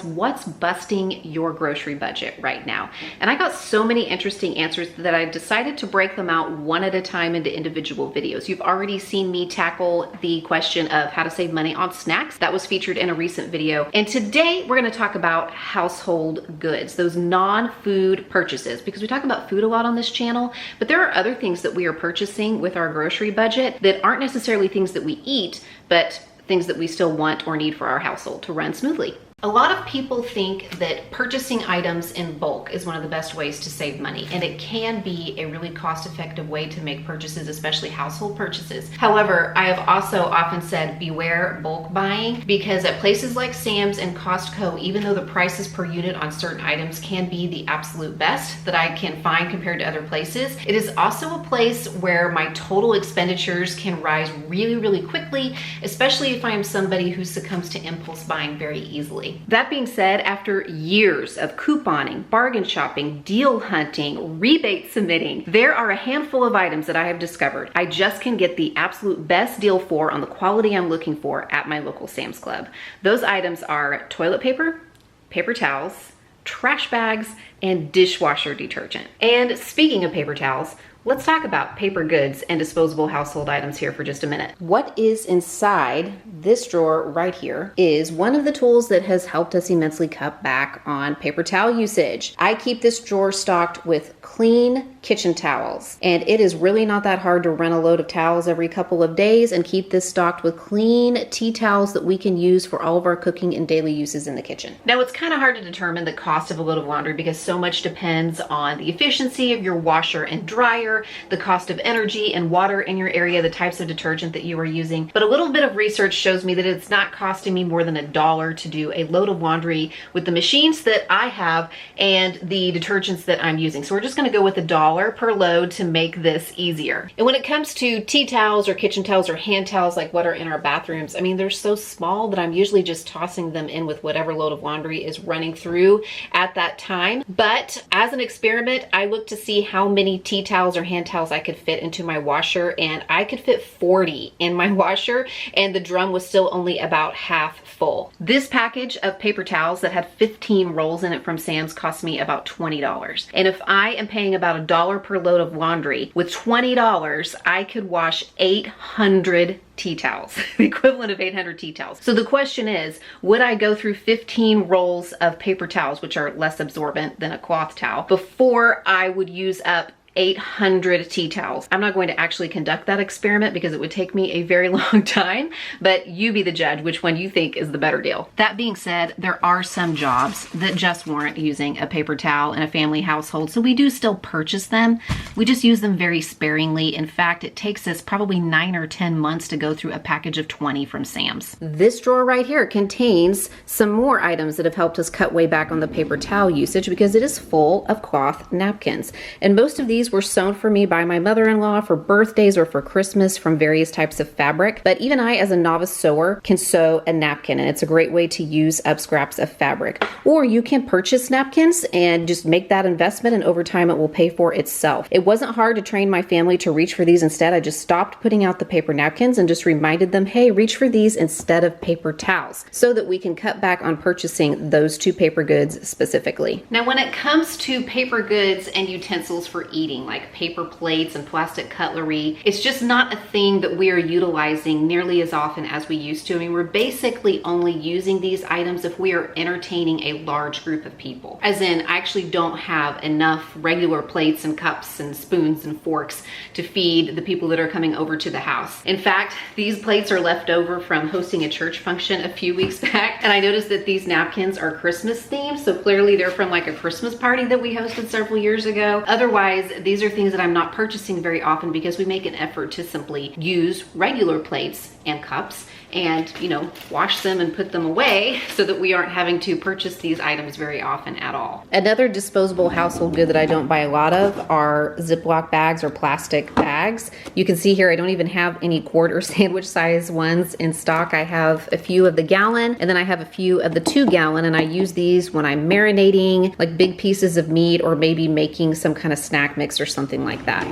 What's busting your grocery budget right now? And I got so many interesting answers that I decided to break them out one at a time into individual videos. You've already seen me tackle the question of how to save money on snacks. That was featured in a recent video. And today we're going to talk about household goods, those non-food purchases, because we talk about food a lot on this channel, but there are other things that we are purchasing with our grocery budget that aren't necessarily things that we eat, but things that we still want or need for our household to run smoothly. A lot of people think that purchasing items in bulk is one of the best ways to save money, and it can be a really cost-effective way to make purchases, especially household purchases. However, I have also often said beware bulk buying, because at places like Sam's and Costco, even though the prices per unit on certain items can be the absolute best that I can find compared to other places, it is also a place where my total expenditures can rise really, really quickly, especially if I am somebody who succumbs to impulse buying very easily. That being said, after years of couponing, bargain shopping, deal hunting, rebate submitting, there are a handful of items that I have discovered I just can get the absolute best deal for on the quality I'm looking for at my local Sam's Club. Those items are toilet paper, paper towels, trash bags, and dishwasher detergent. And speaking of paper towels, let's talk about paper goods and disposable household items here for just a minute. What is inside this drawer right here is one of the tools that has helped us immensely cut back on paper towel usage. I keep this drawer stocked with clean kitchen towels, and it is really not that hard to run a load of towels every couple of days and keep this stocked with clean tea towels that we can use for all of our cooking and daily uses in the kitchen. Now, it's kind of hard to determine the cost of a load of laundry because so much depends on the efficiency of your washer and dryer, the cost of energy and water in your area, the types of detergent that you are using. But a little bit of research shows me that it's not costing me more than $1 to do a load of laundry with the machines that I have and the detergents that I'm using. So we're just going to go with $1 per load to make this easier. And when it comes to tea towels or kitchen towels or hand towels like what are in our bathrooms, I mean, they're so small that I'm usually just tossing them in with whatever load of laundry is running through at that time. But as an experiment, I looked to see how many tea towels or hand towels I could fit into my washer, and I could fit 40 in my washer, and the drum was still only about half full. This package of paper towels that had 15 rolls in it from Sam's cost me about $20. And if I am paying about $1 per load of laundry, with $20, I could wash 800 tea towels, the equivalent of 800 tea towels. So the question is, would I go through 15 rolls of paper towels, which are less absorbent than a cloth towel, before I would use up 800 tea towels? I'm not going to actually conduct that experiment because it would take me a very long time, but you be the judge which one you think is the better deal. That being said, there are some jobs that just warrant using a paper towel in a family household, so we do still purchase them. We just use them very sparingly. In fact, it takes us probably 9 or 10 months to go through a package of 20 from Sam's. This drawer right here contains some more items that have helped us cut way back on the paper towel usage because it is full of cloth napkins. And most of these were sewn for me by my mother-in-law for birthdays or for Christmas from various types of fabric. But even I, as a novice sewer, can sew a napkin, and it's a great way to use up scraps of fabric. Or you can purchase napkins and just make that investment, and over time it will pay for itself. It wasn't hard to train my family to reach for these. Instead, I just stopped putting out the paper napkins and just reminded them, hey, reach for these instead of paper towels, so that we can cut back on purchasing those two paper goods specifically. Now, when it comes to paper goods and utensils for eating, like paper plates and plastic cutlery, it's just not a thing that we are utilizing nearly as often as we used to. I mean, we're basically only using these items if we are entertaining a large group of people. As in, I actually don't have enough regular plates and cups and spoons and forks to feed the people that are coming over to the house. In fact, these plates are left over from hosting a church function a few weeks back, and I noticed that these napkins are Christmas themed, so clearly they're from like a Christmas party that we hosted several years ago. Otherwise, these are things that I'm not purchasing very often because we make an effort to simply use regular plates and cups and, you know, wash them and put them away so that we aren't having to purchase these items very often at all. Another disposable household good that I don't buy a lot of are Ziploc bags or plastic bags. You can see here I don't even have any quart or sandwich size ones in stock. I have a few of the gallon, and then I have a few of the 2 gallon, and I use these when I'm marinating like big pieces of meat or maybe making some kind of snack mix or something like that.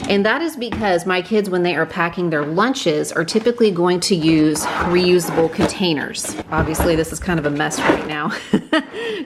And that is because my kids, when they are packing their lunches, are typically going to use reusable containers. Obviously, this is kind of a mess right now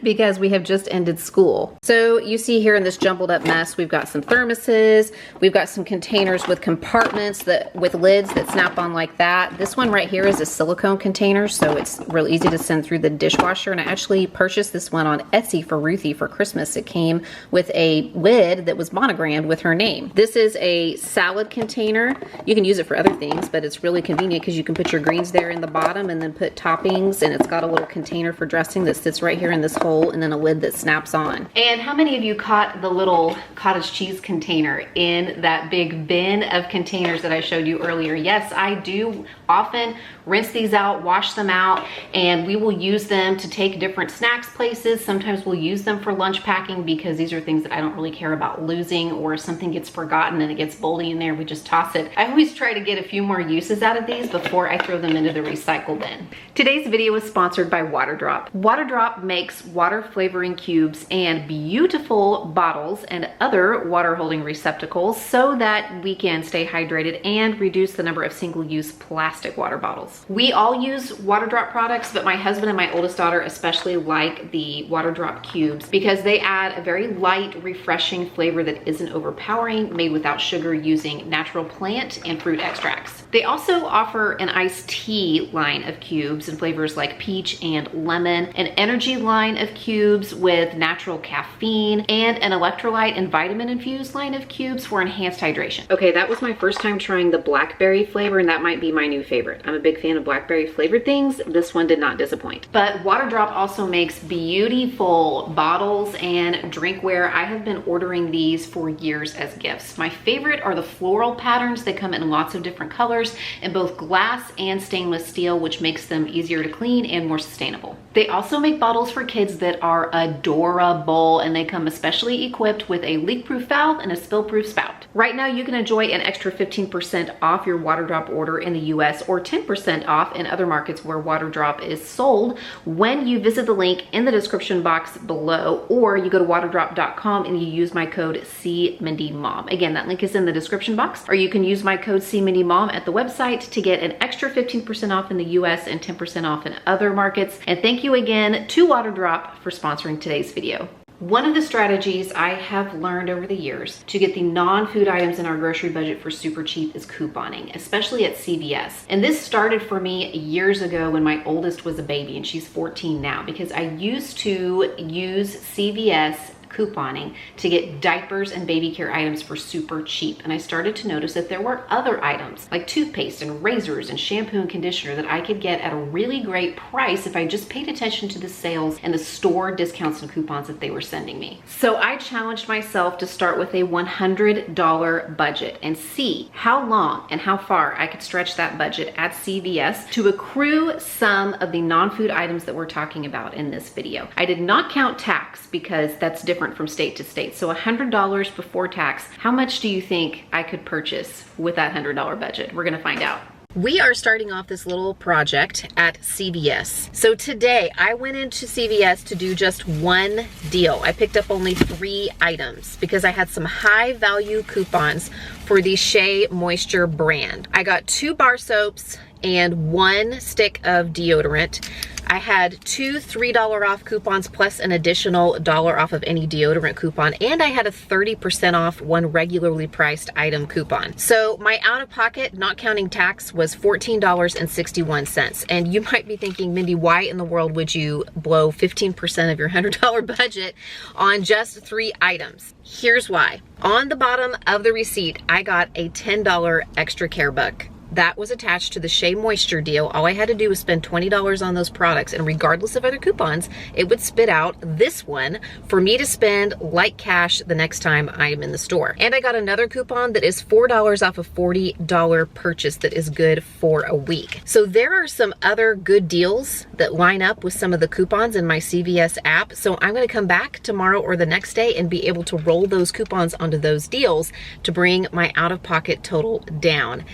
because we have just ended school. So you see here in this jumbled up mess, we've got some thermoses, we've got some containers with compartments with lids that snap on like that. This one right here is a silicone container, so it's real easy to send through the dishwasher. And I actually purchased this one on Etsy for Ruthie for Christmas. It came with a lid that was monogrammed with her name. This is a salad container. You can use it for other things, but it's really convenient because you can put your greens there in the bottom and then put toppings, and it's got a little container for dressing that sits right here in this hole, and then a lid that snaps on. And how many of you caught the little cottage cheese container in that big bin of containers that I showed you earlier? Yes, I do often rinse these out, wash them out, and we will use them to take different snacks places. Sometimes we'll use them for lunch packing because these are things that I don't really care about losing, or if something gets forgotten and it gets moldy in there, we just toss it. I always try to get a few more uses out of these before I throw them into the recycle bin. Today's video is sponsored by Water Drop. Water Drop makes water flavoring cubes and beautiful bottles and other water holding receptacles so that we can stay hydrated and reduce the number of single-use plastic water bottles. We all use Water Drop products, but my husband and my oldest daughter especially like the Water Drop cubes because they add a very light, refreshing flavor that isn't overpowering, made without sugar, using natural plant and fruit extracts. They also offer an iced tea line of cubes in flavors like peach and lemon, an energy line of cubes with natural caffeine, and an electrolyte and vitamin infused line of cubes for enhanced hydration. Okay, that was my first time trying the blackberry flavor, and that might be my new favorite. I'm a big fan of blackberry flavored things. This one did not disappoint. But Water Drop also makes beautiful bottles and drinkware. I have been ordering these for years as gifts. My favorite are the floral patterns. They come in lots of different colors in both glass and stainless steel, which makes them easier to clean and more sustainable. They also make bottles for kids that are adorable, and they come especially equipped with a leak-proof valve and a spill-proof spout. Right now, you can enjoy an extra 15% off your Water Drop order in the US or 10% off in other markets where Water Drop is sold when you visit the link in the description box below, or you go to waterdrop.com and you use my code CMindyMom. Again, that link is in the description box, or you can use my code CMindyMom at the website to get an extra 15% off in the US and 10% off in other markets. And thank you again to Water Drop for sponsoring today's video. One of the strategies I have learned over the years to get the non-food items in our grocery budget for super cheap is couponing, especially at CVS. And this started for me years ago when my oldest was a baby, and she's 14 now, because I used to use CVS couponing to get diapers and baby care items for super cheap. And I started to notice that there were other items like toothpaste and razors and shampoo and conditioner that I could get at a really great price if I just paid attention to the sales and the store discounts and coupons that they were sending me. So I challenged myself to start with a $100 budget and see how long and how far I could stretch that budget at CVS to accrue some of the non-food items that we're talking about in this video. I did not count tax because that's different from state to state. So $100 before tax. How much do you think I could purchase with that $100 budget? We're gonna find out. We are starting off this little project at CVS. So today I went into CVS to do just one deal. I picked up only 3 items because I had some high value coupons for the Shea Moisture brand. I got 2 bar soaps and 1 stick of deodorant. I had 2 $3 off coupons plus an additional $1 off of any deodorant coupon, and I had a 30% off 1 regularly priced item coupon. So my out of pocket, not counting tax, was $14.61. And you might be thinking, Mindy, why in the world would you blow 15% of your $100 budget on just 3 items? Here's why. On the bottom of the receipt, I got a $10 extra care buck. That was attached to the Shea Moisture deal. All I had to do was spend $20 on those products, and regardless of other coupons, it would spit out this one for me to spend like cash the next time I'm in the store. And I got another coupon that is $4 off a $40 purchase that is good for a week. So there are some other good deals that line up with some of the coupons in my CVS app. So I'm gonna come back tomorrow or the next day and be able to roll those coupons onto those deals to bring my out-of-pocket total down.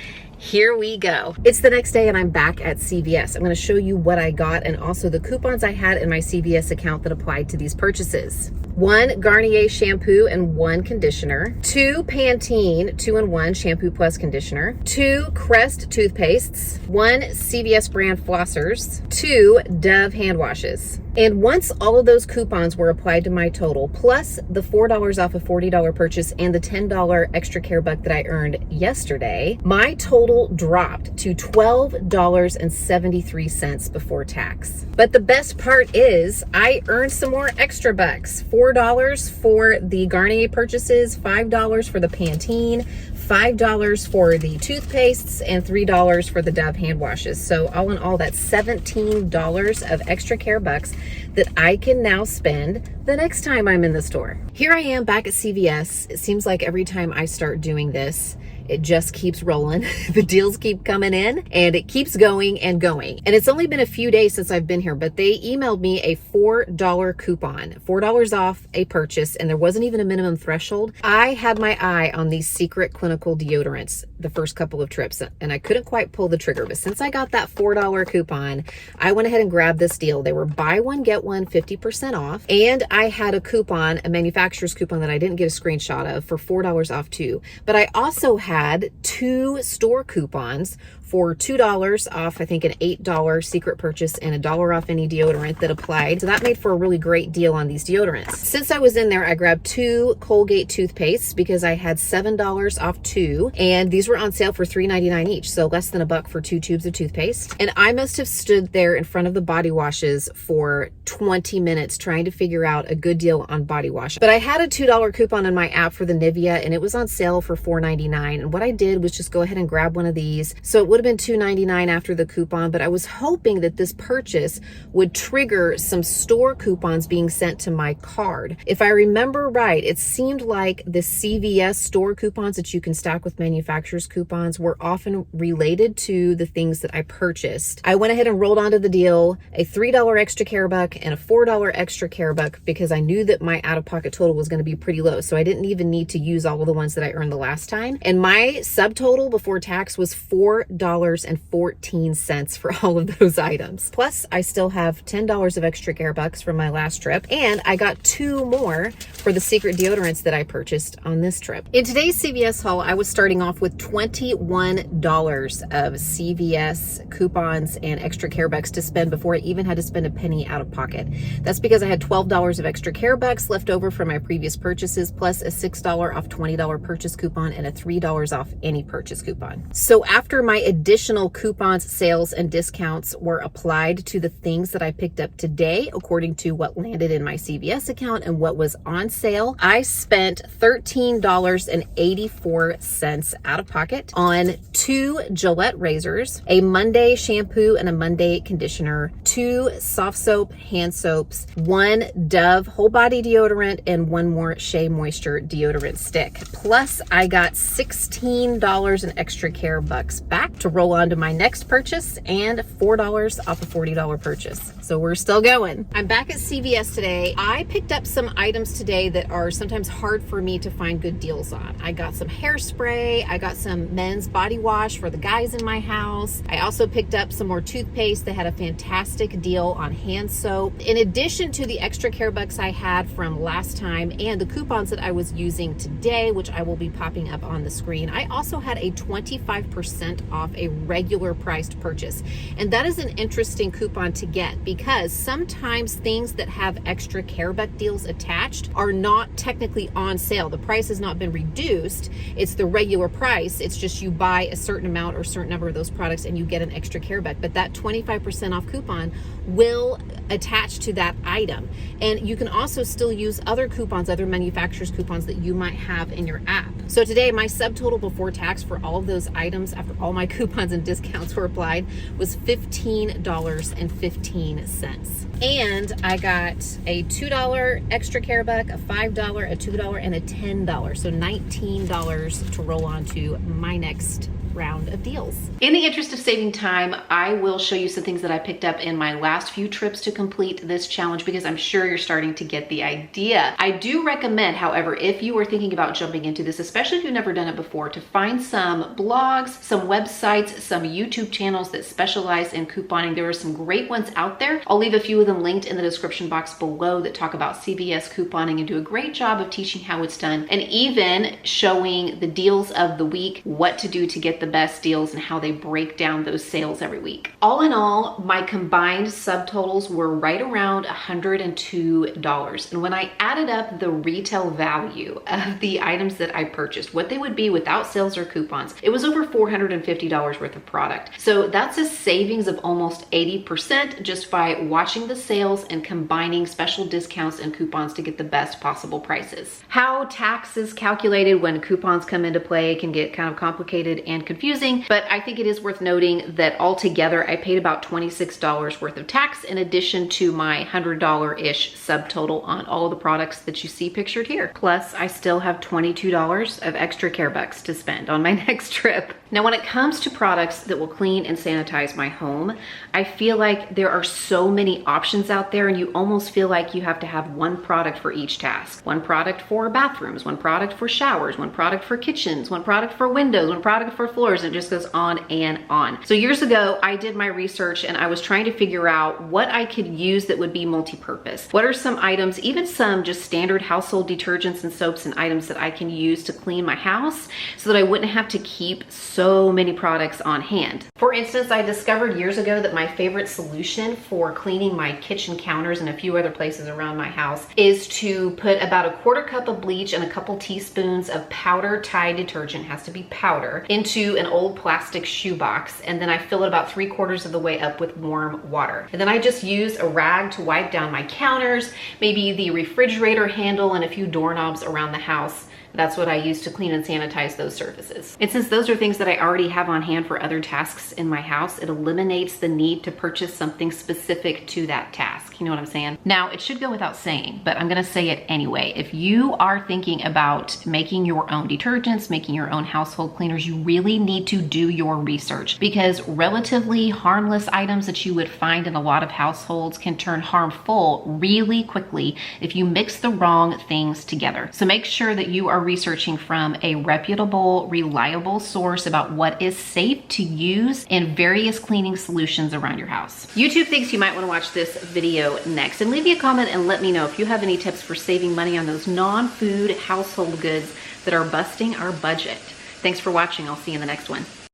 Here we go. It's the next day and I'm back at CVS. I'm going to show you what I got and also the coupons I had in my CVS account that applied to these purchases. 1 Garnier shampoo and 1 conditioner, 2 Pantene 2-in-1 shampoo plus conditioner, 2 Crest toothpastes, 1 CVS brand flossers, 2 Dove hand washes. And once all of those coupons were applied to my total, plus the $4 off a $40 purchase and the $10 extra care buck that I earned yesterday, my total dropped to $12.73 before tax. But the best part is I earned some more extra bucks. $4 for the Garnier purchases, $5 for the Pantene, $5 for the toothpastes, and $3 for the Dove hand washes. So all in all, that's $17 of extra care bucks that I can now spend the next time I'm in the store. Here I am back at CVS. It seems like every time I start doing this, it just keeps rolling. The deals keep coming in and it keeps going and going. And it's only been a few days since I've been here, but they emailed me a $4 coupon, $4 off a purchase, and there wasn't even a minimum threshold. I had my eye on these Secret Clinical deodorants the first couple of trips and I couldn't quite pull the trigger, but since I got that $4 coupon, I went ahead and grabbed this deal. They were buy one, get one, 50% off. And I had a coupon, a manufacturer's coupon that I didn't get a screenshot of for $4 off too. But I also had 2 store coupons for $2 off, I think an $8 Secret purchase and $1 off any deodorant that applied. So that made for a really great deal on these deodorants. Since I was in there, I grabbed 2 Colgate toothpastes because I had $7 off 2, and these were on sale for $3.99 each. So less than $1 for 2 tubes of toothpaste. And I must have stood there in front of the body washes for 20 minutes trying to figure out a good deal on body wash. But I had a $2 coupon in my app for the Nivea and it was on sale for $4.99. And what I did was just go ahead and grab one of these. So it would have been $2.99 after the coupon, but I was hoping that this purchase would trigger some store coupons being sent to my card. If I remember right, it seemed like the CVS store coupons that you can stack with manufacturer's coupons were often related to the things that I purchased. I went ahead and rolled onto the deal, a $3 extra care buck and a $4 extra care buck because I knew that my out-of-pocket total was going to be pretty low. So I didn't even need to use all of the ones that I earned the last time. And my subtotal before tax was $4.14 for all of those items. Plus, I still have $10 of extra care bucks from my last trip, and I got 2 more for the Secret deodorants that I purchased on this trip. In today's CVS haul, I was starting off with $21 of CVS coupons and extra care bucks to spend before I even had to spend a penny out of pocket. That's because I had $12 of extra care bucks left over from my previous purchases, plus a $6 off $20 purchase coupon and a $3 off any purchase coupon. So after my additional coupons, sales, and discounts were applied to the things that I picked up today, according to what landed in my CVS account and what was on sale, I spent $13.84 out of pocket on 2 Gillette razors, a Monday shampoo and a Monday conditioner, 2 soft soap, hand soaps, 1 Dove whole body deodorant, and 1 more Shea Moisture deodorant stick. Plus, I got $16 in extra care bucks back to roll on to my next purchase and $4 off a $40 purchase. So we're still going. I'm back at CVS today. I picked up some items today that are sometimes hard for me to find good deals on. I got some hairspray. I got some men's body wash for the guys in my house. I also picked up some more toothpaste. They had a fantastic deal on hand soap. In addition to the extra care bucks I had from last time and the coupons that I was using today, which I will be popping up on the screen, I also had a 25% off a regular priced purchase. And that is an interesting coupon to get because sometimes things that have extra care buck deals attached are not technically on sale. The price has not been reduced. It's the regular price. It's just you buy a certain amount or certain number of those products and you get an extra care buck. But that 25% off coupon will attach to that item. And you can also still use other coupons, other manufacturers' coupons that you might have in your app. So today, my subtotal before tax for all of those items, after all my coupons and discounts were applied, was $15.15. And I got a $2 extra care buck, a $5, a $2, and a $10. So $19 to roll on to my next round of deals. In the interest of saving time, I will show you some things that I picked up in my last few trips to complete this challenge because I'm sure you're starting to get the idea. I do recommend, however, if you are thinking about jumping into this, especially if you've never done it before, to find some blogs, some websites, some YouTube channels that specialize in couponing. There are some great ones out there. I'll leave a few of them linked in the description box below that talk about CVS couponing and do a great job of teaching how it's done and even showing the deals of the week, what to do to get the best deals and how they break down those sales every week. All in all, my combined subtotals were right around $102. And when I added up the retail value of the items that I purchased, what they would be without sales or coupons, it was over $450 worth of product. So that's a savings of almost 80% just by watching the sales and combining special discounts and coupons to get the best possible prices. How tax is calculated when coupons come into play can get kind of complicated and confusing, but I think it is worth noting that altogether I paid about $26 worth of tax in addition to my $100-ish subtotal on all of the products that you see pictured here. Plus, I still have $22 of extra care bucks to spend on my next trip. Now, when it comes to products that will clean and sanitize my home, I feel like there are so many options out there and you almost feel like you have to have one product for each task. One product for bathrooms, one product for showers, one product for kitchens, one product for windows, one product for floors, and it just goes on and on. So years ago, I did my research and I was trying to figure out what I could use that would be multi-purpose. What are some items, even some just standard household detergents and soaps and items that I can use to clean my house so that I wouldn't have to keep so many products on hand. For instance, I discovered years ago that my favorite solution for cleaning my kitchen counters and a few other places around my house is to put about a quarter cup of bleach and a couple teaspoons of powder Tide detergent, has to be powder, into an old plastic shoebox, and then I fill it about 3/4 of the way up with warm water. And then I just use a rag to wipe down my counters, maybe the refrigerator handle and a few doorknobs around the house. That's what I use to clean and sanitize those surfaces. And since those are things that I already have on hand for other tasks in my house, it eliminates the need to purchase something specific to that task. You know what I'm saying? Now, it should go without saying, but I'm gonna say it anyway. If you are thinking about making your own detergents, making your own household cleaners, you really need to do your research because relatively harmless items that you would find in a lot of households can turn harmful really quickly if you mix the wrong things together. So make sure that you are researching from a reputable, reliable source about what is safe to use in various cleaning solutions around your house. YouTube thinks you might want to watch this video next, and leave me a comment and let me know if you have any tips for saving money on those non-food household goods that are busting our budget. Thanks for watching. I'll see you in the next one.